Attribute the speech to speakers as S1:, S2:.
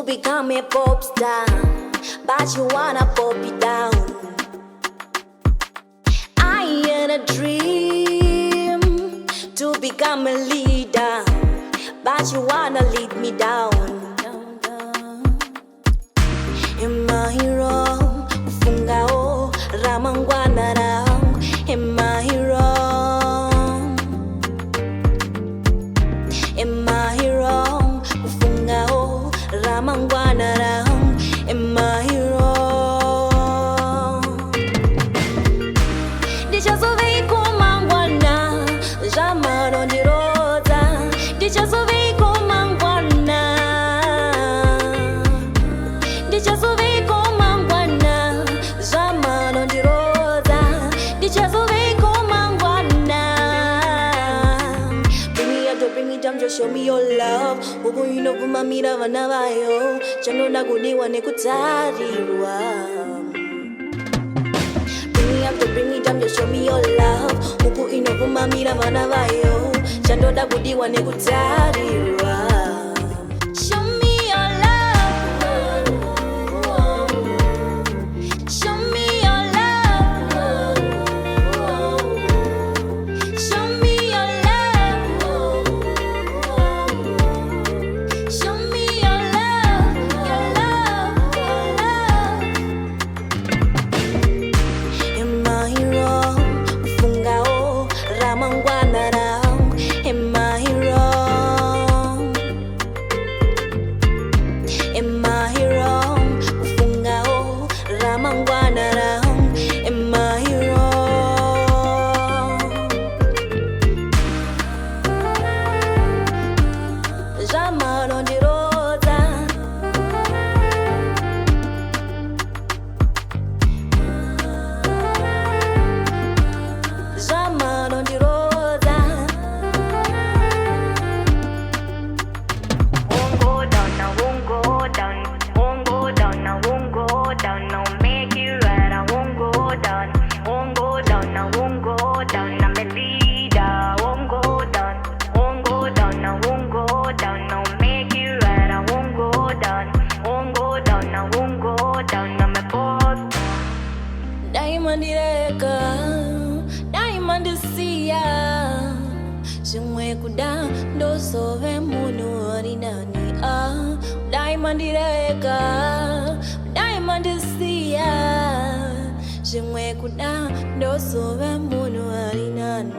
S1: Become a popstar, but you wanna pop it down. I had a dream to become a leader, but you wanna lead me down. Am I wrong? Kufungawo, ramangwana rangu. Am I wrong? Am I wrong? Kufungawo, ramangwana rangu. Am I wrong? Ndichazoveiko mangwana, zvamada kundiroodza. Ndichazoveiko mangwana, Ndichazoveiko mangwana, zvamada kundiroodza. Ndichazoveiko mangwana. Bring me down, just show me your love. Huku inovhumbamira vana vayo, chandoda kudiwa nekutarirwa. Bring me down, just show me your love. Huku inovhumbamira vana vayo, chandoda kudiwa nekutarirwa. Show me your love. Show me your love. Show me your love. Show me your love, your love, your love. Am I wrong? Kufungawo, ramangwana rangu. Am I wrong? Am I wrong? Kufungawo, ramangwana rangu. Am I wrong? Zvamada kundiroodza. Zvamada kundiroodza.
S2: Won't go down, I won't go down. Won't go down, I won't go down. I'll make it right, I won't go down. Won't go down, I won't go down. I'm a leader, won't go down. Won't go down, I won't go down. I'll make it right, I won't go down. Won't go down, I won't go down. I'm a boss.
S1: Ndaimandireka, ndaimandisiya. Zvimwe kuda ndozove munhu ari nani. Ndaimandireka, ndaimandisiya. Zvimwe kuda ndozove munhu ari nani.